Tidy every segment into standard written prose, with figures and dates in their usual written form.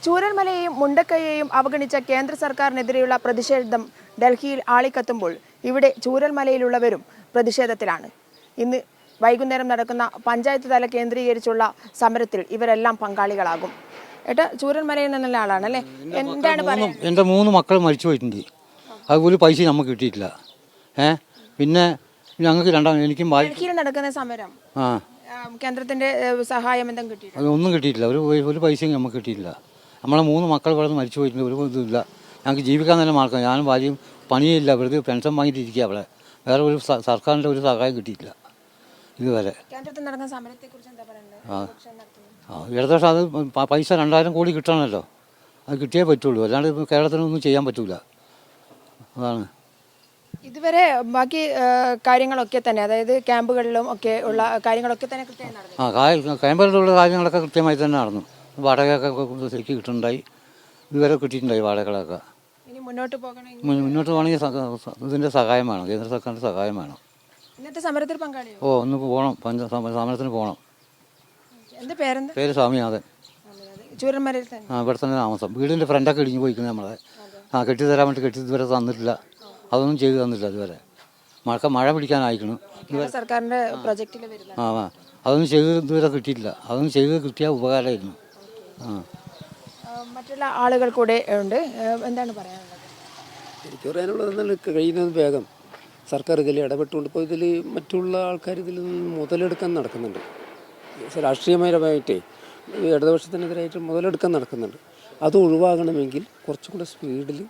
ചൂരൽമലയെയും മുണ്ടക്കയെയും അവഗണിച്ച കേന്ദ്ര സർക്കാരിനെതിരെയുള്ള പ്രതിഷേധം ഡൽഹിയിൽ ആളിക്കത്തുമ്പോൾ ഇവിടെ ചൂരൽമലയിലുള്ളവരും പ്രതിഷേധത്തിലാണ്. ഇന്ന് വൈകുന്നേരം നടക്കുന്ന പഞ്ചായത്ത് തല കേന്ദ്രീകരിച്ചുള്ള സമരത്തിൽ ഇവരെല്ലാം പങ്കാളികളാകും. ഏട്ടാ, ചൂരൽമലയിൽ നിന്നുള്ള ആളാണ് അല്ലേ? എന്താണ് പറയുന്നത്? എൻ്റെ 3 മക്കൾ മരിച്ചു പോയിട്ടുണ്ട്. അതുപോലെ പൈസ നമുക്ക് കിട്ടിയിട്ടില്ല. പിന്നെ ഞങ്ങൾക്ക് എനിക്കും ഡൽഹിയിൽ നടക്കുന്ന സമരം കേന്ദ്രത്തിന്റെ സഹായം എന്തും കിട്ടിയിട്ടില്ല. അതൊന്നും കിട്ടിയിട്ടില്ല. ഒരു പൈസയും നമുക്ക് കിട്ടിയിട്ടില്ല. നമ്മളെ 3 മക്കൾ ഇവിടെ മരിച്ചു പോയിട്ടുണ്ട്. ഒരു ഇതുമില്ല. ഞങ്ങൾക്ക് ജീവിക്കാൻ തന്നെ മാർഗം. ഞാനും ഭാര്യയും പണിയില്ല, വെറുതെ പെൻഷൻ വാങ്ങിയിട്ടിരിക്കുക. അവിടെ വേറെ ഒരു സർക്കാരിൻ്റെ ഒരു സഹായം കിട്ടിയിട്ടില്ല ഇതുവരെ. കേന്ദ്രത്തിൽ നടക്കുന്ന സമരത്തെക്കുറിച്ച് എന്താ പറയുന്നത്? ഇടതുപക്ഷം അത് പൈസ 2000 കോടി കിട്ടണമല്ലോ. അത് കിട്ടിയേ പറ്റുള്ളൂ, അല്ലാണ്ട് കേരളത്തിനൊന്നും ചെയ്യാൻ പറ്റൂല. അതാണ് ഇതുവരെ ബാക്കി കാര്യങ്ങളൊക്കെ തന്നെ, അതായത് ക്യാമ്പുകളിലും ഒക്കെ ഉള്ള കാര്യങ്ങളൊക്കെ തന്നെ കൃത്യമായി നടന്നു. ക്യാമ്പുകളിലുള്ള കാര്യങ്ങളൊക്കെ കൃത്യമായി തന്നെ നടന്നു. വാടകയൊക്കെ ശരിക്കും കിട്ടുന്നുണ്ടായി. ഇതുവരെ കിട്ടിയിട്ടുണ്ടായി വാടകകളൊക്കെ. ഇനി മുന്നോട്ട് പോകണമെങ്കിൽ ഇതിൻ്റെ സഹായം വേണം, കേന്ദ്ര സർക്കാരിൻ്റെ സഹായം വേണം. ഇന്നത്തെ സമരത്തിൽ പങ്കാളിയോ? ഒന്ന് പോകണം, സമരത്തിന് പോകണം. എൻ്റെ പേരെന്താ? പേര് സ്വാമിനാഥൻ. ചൂരൽമലയിൽ തന്നെ? ഇവിടെ തന്നെ താമസം. വീടിൻ്റെ ഫ്രണ്ടൊക്കെ ഇടിഞ്ഞു പോയിക്കുന്നത് നമ്മളെ. കെട്ടിത്തരാൻ വേണ്ടി ഇതുവരെ തന്നിട്ടില്ല. അതൊന്നും ചെയ്തു തന്നില്ല ഇതുവരെ. മഴ പിടിക്കാനായിക്കണം. സർക്കാരിൻ്റെ പ്രൊജക്റ്റിൽ അതൊന്നും ചെയ്ത് ഇതുവരെ കിട്ടിയിട്ടില്ല. അതൊന്നും ചെയ്ത് കിട്ടിയാൽ ഉപകാരമായിരുന്നു. മറ്റുള്ള ആളുകൾ കൂടെ ഉണ്ട്. എന്താണ് പറയാനുള്ളത്? എനിക്ക് പറയാനുള്ളത് കഴിയുന്നത് വേഗം സർക്കാർ ഇതിൽ ഇടപെട്ടുകൊണ്ട് ഇപ്പോൾ ഇതിൽ മറ്റുള്ള ആൾക്കാർ ഇതിൽ നിന്ന് മുതലെടുക്കാൻ നടക്കുന്നുണ്ട്. രാഷ്ട്രീയപരമായിട്ടേ ഇടതുപക്ഷത്തിനെതിരായിട്ട് മുതലെടുക്കാൻ നടക്കുന്നുണ്ട്. അത് ഒഴിവാകണമെങ്കിൽ കുറച്ചും കൂടെ സ്പീഡിൽ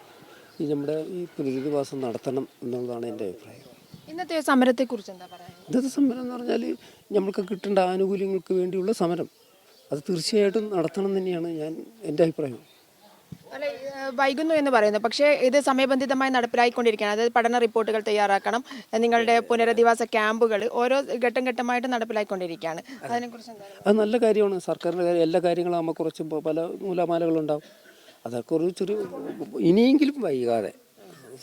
നമ്മുടെ ഈ പുനരധിവാസം നടത്തണം എന്നുള്ളതാണ് എൻ്റെ അഭിപ്രായം. ഇന്നത്തെ സമരത്തെക്കുറിച്ച് എന്താ പറയുക? ഇന്നത്തെ സമരം എന്ന് പറഞ്ഞാൽ നമ്മൾക്ക് കിട്ടേണ്ട ആനുകൂല്യങ്ങൾക്ക് വേണ്ടിയുള്ള സമരം, അത് തീർച്ചയായിട്ടും നടത്തണം തന്നെയാണ് എൻ്റെ അഭിപ്രായം. അല്ല, വൈകുന്നു എന്ന് പറയുന്നു, പക്ഷേ ഇത് സമയബന്ധിതമായി നടപ്പിലായിക്കൊണ്ടിരിക്കുകയാണ്. അതായത് പഠന റിപ്പോർട്ടുകൾ തയ്യാറാക്കണം, നിങ്ങളുടെ പുനരധിവാസ ക്യാമ്പുകൾ ഓരോ ഘട്ടം ഘട്ടമായിട്ട് നടപ്പിലായിക്കൊണ്ടിരിക്കുകയാണ്. അതിനെക്കുറിച്ച് അത് നല്ല കാര്യമാണ്. സർക്കാരിൻ്റെ എല്ലാ കാര്യങ്ങളും ആകുമ്പോൾ കുറച്ച് പല നൂലാമാലകളുണ്ടാവും. അതൊക്കെ ഒരു ചെറിയ ഇനിയെങ്കിലും വൈകാതെ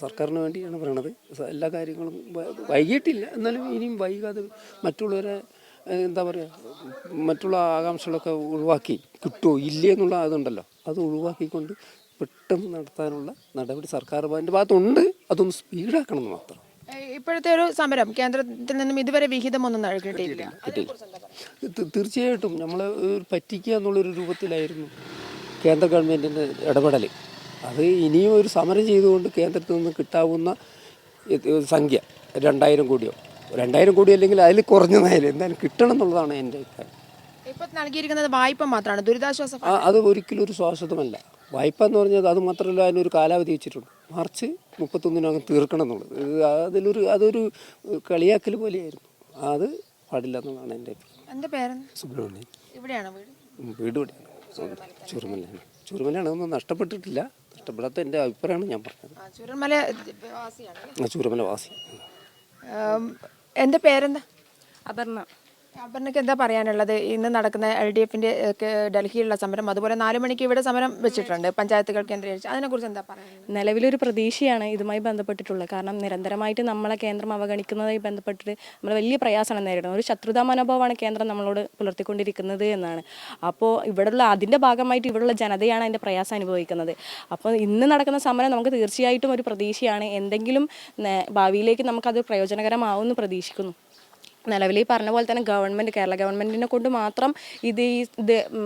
സർക്കാരിന് വേണ്ടിയാണ് പറയണത്. എല്ലാ കാര്യങ്ങളും വൈകിട്ടില്ല, എന്നാലും ഇനിയും വൈകാതെ മറ്റുള്ളവരെ എന്താ പറയുക, മറ്റുള്ള ആകാംക്ഷകളൊക്കെ ഒഴിവാക്കി കിട്ടുമോ ഇല്ലേ എന്നുള്ള അതുണ്ടല്ലോ, അത് ഒഴിവാക്കിക്കൊണ്ട് പെട്ടെന്ന് നടത്താനുള്ള നടപടി സർക്കാരിൻ്റെ ഭാഗത്തുണ്ട്. അതൊന്ന് സ്പീഡാക്കണം എന്ന് മാത്രം. ഇപ്പോഴത്തെ ഒരു സമരം കേന്ദ്രത്തിൽ നിന്നും ഇതുവരെ വിഹിതമൊന്നും കിട്ടിയിട്ടില്ല. തീർച്ചയായിട്ടും നമ്മൾ പറ്റിക്കുക എന്നുള്ളൊരു രൂപത്തിലായിരുന്നു കേന്ദ്ര ഗവൺമെൻറ്റിൻ്റെ ഇടപെടൽ. അത് ഇനിയും ഒരു സമരം ചെയ്തുകൊണ്ട് കേന്ദ്രത്തിൽ നിന്ന് കിട്ടാവുന്ന സംഖ്യ 2000 കോടിയോ 2000 കോടി അല്ലെങ്കിൽ അതിൽ കുറഞ്ഞതായാലും എന്തായാലും കിട്ടണം എന്നുള്ളതാണ് എൻ്റെ അഭിപ്രായം. ഇപ്പോൾ നൽകിയിരിക്കുന്നത് വായ്പ മാത്രമാണ്, ദുരിതാശ്വാസ. അത് ഒരിക്കലും ഒരു ശാശ്വതമല്ല. വായ്പ എന്ന് പറഞ്ഞാൽ അത് മാത്രമല്ല, അതിനൊരു കാലാവധി വെച്ചിട്ടുണ്ട്. മാർച്ച് 31 തീർക്കണം എന്നുള്ളത്. അതൊരു കളിയാക്കൽ പോലെയായിരുന്നു. അത് പാടില്ല എന്നുള്ളതാണ് എൻ്റെ അഭിപ്രായം. എൻ്റെ പേര് സുബ്രഹ്മണ്യൻ. ഇവിടെയാണ് വീട് ഇവിടെയാണ്, ചൂരൽമലയാണ്. ഒന്നും നഷ്ടപ്പെട്ടിട്ടില്ല. നഷ്ടപ്പെടാത്ത എൻ്റെ അഭിപ്രായമാണ് ഞാൻ പറഞ്ഞത്. ചൂരൽമല വാസി. എൻ്റെ പേരെന്താ? അപർണ. അപർണയ്ക്ക് എന്താ പറയാനുള്ളത്? ഇന്ന് നടക്കുന്ന LDFൻ്റെ ഡൽഹിയിലുള്ള സമരം, അതുപോലെ 4 മണിക്ക് ഇവിടെ സമരം വെച്ചിട്ടുണ്ട് പഞ്ചായത്തുകൾ കേന്ദ്രീകരിച്ച്, അതിനെക്കുറിച്ച് എന്താ പറയുന്നത്? നിലവിലൊരു പ്രതീക്ഷയാണ് ഇതുമായി ബന്ധപ്പെട്ടിട്ടുള്ളത്. കാരണം നിരന്തരമായിട്ട് നമ്മളെ കേന്ദ്രം അവഗണിക്കുന്നതുമായി ബന്ധപ്പെട്ടിട്ട് നമ്മൾ വലിയ പ്രയാസമാണ് നേരിടുന്നത്. ഒരു ശത്രുതാ മനോഭാവമാണ് കേന്ദ്രം നമ്മളോട് പുലർത്തിക്കൊണ്ടിരിക്കുന്നത് എന്നാണ്. അപ്പോൾ ഇവിടെയുള്ള അതിൻ്റെ ഭാഗമായിട്ട് ഇവിടെയുള്ള ജനതയാണ് അതിൻ്റെ പ്രയാസം അനുഭവിക്കുന്നത്. അപ്പോൾ ഇന്ന് നടക്കുന്ന സമരം നമുക്ക് തീർച്ചയായിട്ടും ഒരു പ്രതീക്ഷയാണ്. എന്തെങ്കിലും ഭാവിയിലേക്ക് നമുക്കത് പ്രയോജനകരമാവുമെന്ന് പ്രതീക്ഷിക്കുന്നു. നിലവിൽ ഈ പറഞ്ഞ പോലെ തന്നെ കേരള ഗവൺമെൻറ്റിനെ കൊണ്ട് മാത്രം ഇത്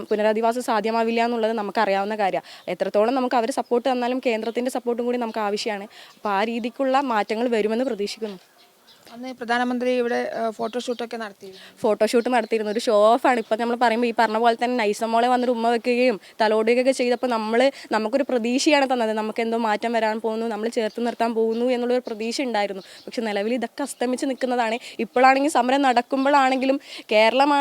പുനരധിവാസം സാധ്യമാവില്ല എന്നുള്ളത് നമുക്കറിയാവുന്ന കാര്യമാണ്. എത്രത്തോളം നമുക്ക് അവർ സപ്പോർട്ട് തന്നാലും കേന്ദ്രത്തിൻ്റെ സപ്പോർട്ടും കൂടി നമുക്ക് ആവശ്യമാണ്. അപ്പോൾ ആ രീതിക്കുള്ള മാറ്റങ്ങൾ വരുമെന്ന് പ്രതീക്ഷിക്കുന്നു. അന്ന് പ്രധാനമന്ത്രി ഇവിടെ ഫോട്ടോഷൂട്ട് നടത്തിയിരുന്നു. ഒരു ഷോ ഓഫാണ്. ഇപ്പം നമ്മൾ പറയുമ്പോൾ ഈ പറഞ്ഞ പോലെ തന്നെ നൈസമോളെ വന്നിട്ട് ഉമ്മ വെക്കുകയും തലോടുകയൊക്കെ ചെയ്തപ്പോൾ നമുക്കൊരു പ്രതീക്ഷയാണ് തന്നത്. നമുക്ക് എന്തോ മാറ്റം വരാൻ പോകുന്നു, നമ്മൾ ചേർത്ത് നിർത്താൻ പോകുന്നു എന്നുള്ളൊരു പ്രതീക്ഷ ഉണ്ടായിരുന്നു. പക്ഷെ നിലവിൽ ഇതൊക്കെ അസ്തമിച്ച് നിൽക്കുന്നതാണ്. ഇപ്പോഴാണെങ്കിൽ സമരം നടക്കുമ്പോഴാണെങ്കിലും കേരളം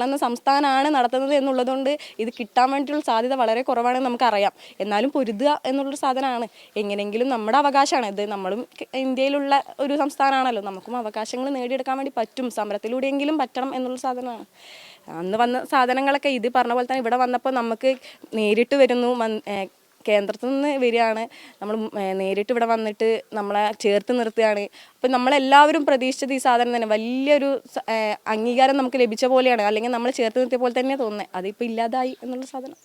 എന്ന സംസ്ഥാനമാണ് നടത്തുന്നത് എന്നുള്ളതുകൊണ്ട് ഇത് കിട്ടാൻ വേണ്ടിയിട്ടുള്ള സാധ്യത വളരെ കുറവാണെന്ന് നമുക്കറിയാം. എന്നാലും പൊരുതുക എന്നുള്ളൊരു സാധനമാണ്. എങ്ങനെയെങ്കിലും നമ്മുടെ അവകാശമാണ് ഇത്. നമ്മളും ഇന്ത്യയിലുള്ള ഒരു സംസ്ഥാനമാണല്ലോ, നമുക്കും അവകാശങ്ങൾ നേടിയെടുക്കാൻ വേണ്ടി പറ്റും. സമരത്തിലൂടെയെങ്കിലും പറ്റണം എന്നുള്ള സാധനമാണ്. അന്ന് വന്ന സാധനങ്ങളൊക്കെ ഇത് പറഞ്ഞ പോലെ തന്നെ ഇവിടെ വന്നപ്പോൾ നമുക്ക് നേരിട്ട് വരുന്നു, കേന്ദ്രത്തിൽ നിന്ന് വരികയാണ്. നമ്മൾ നേരിട്ട് ഇവിടെ വന്നിട്ട് നമ്മളെ ചേർത്ത് നിർത്തുകയാണ്. അപ്പം നമ്മളെല്ലാവരും പ്രതീക്ഷിച്ചത് ഈ സാധനം തന്നെ വലിയൊരു അംഗീകാരം നമുക്ക് ലഭിച്ച പോലെയാണ്, അല്ലെങ്കിൽ നമ്മൾ ചേർത്ത് നിർത്തിയ പോലെ തന്നെ തോന്നുന്നത്. അതിപ്പോൾ ഇല്ലാതായി എന്നുള്ള സാധനം.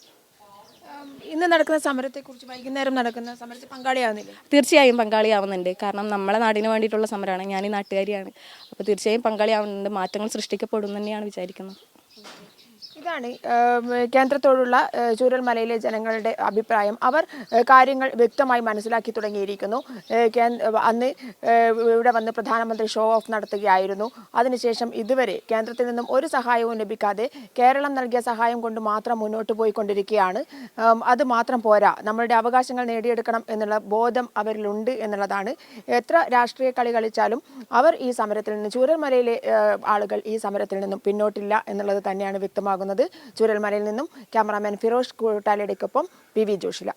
ഇന്ന് നടക്കുന്ന സമരത്തെക്കുറിച്ച്, വൈകുന്നേരം നടക്കുന്ന സമരത്തിൽ പങ്കാളിയാവുന്നില്ലേ? തീർച്ചയായും പങ്കാളിയാവുന്നുണ്ട്. കാരണം നമ്മളെ നാടിന് വേണ്ടിയിട്ടുള്ള സമരമാണ്. ഞാൻ ഈ നാട്ടുകാരിയാണ്. അപ്പോൾ തീർച്ചയായും പങ്കാളിയാവുന്നുണ്ട്. മാറ്റങ്ങൾ സൃഷ്ടിക്കപ്പെടും എന്ന് തന്നെയാണ് വിചാരിക്കുന്നത്. ഇതാണ് കേന്ദ്രത്തോടുള്ള ചൂരൽമലയിലെ ജനങ്ങളുടെ അഭിപ്രായം. അവർ കാര്യങ്ങൾ വ്യക്തമായി മനസ്സിലാക്കി തുടങ്ങിയിരിക്കുന്നു. അന്ന് ഇവിടെ വന്ന് പ്രധാനമന്ത്രി ഷോ ഓഫ് നടത്തുകയായിരുന്നു. അതിനുശേഷം ഇതുവരെ കേന്ദ്രത്തിൽ നിന്നും ഒരു സഹായവും ലഭിക്കാതെ കേരളം നൽകിയ സഹായം കൊണ്ട് മാത്രം മുന്നോട്ട് പോയിക്കൊണ്ടിരിക്കുകയാണ്. അത് മാത്രം പോരാ, നമ്മളുടെ അവകാശങ്ങൾ നേടിയെടുക്കണം എന്നുള്ള ബോധം അവരിലുണ്ട് എന്നുള്ളതാണ്. എത്ര രാഷ്ട്രീയ കളി കളിച്ചാലും അവർ ഈ സമരത്തിൽ നിന്ന്, ചൂരൽമലയിലെ ആളുകൾ ഈ സമരത്തിൽ നിന്നും പിന്നോട്ടില്ല എന്നുള്ളത് തന്നെയാണ് വ്യക്തമാകുന്നത്. ചൂരൽമലയിൽ നിന്നും ക്യാമറാമാൻ ഫിറോഷ് കൂട്ടാലയുടെക്കൊപ്പം PV ജോഷില.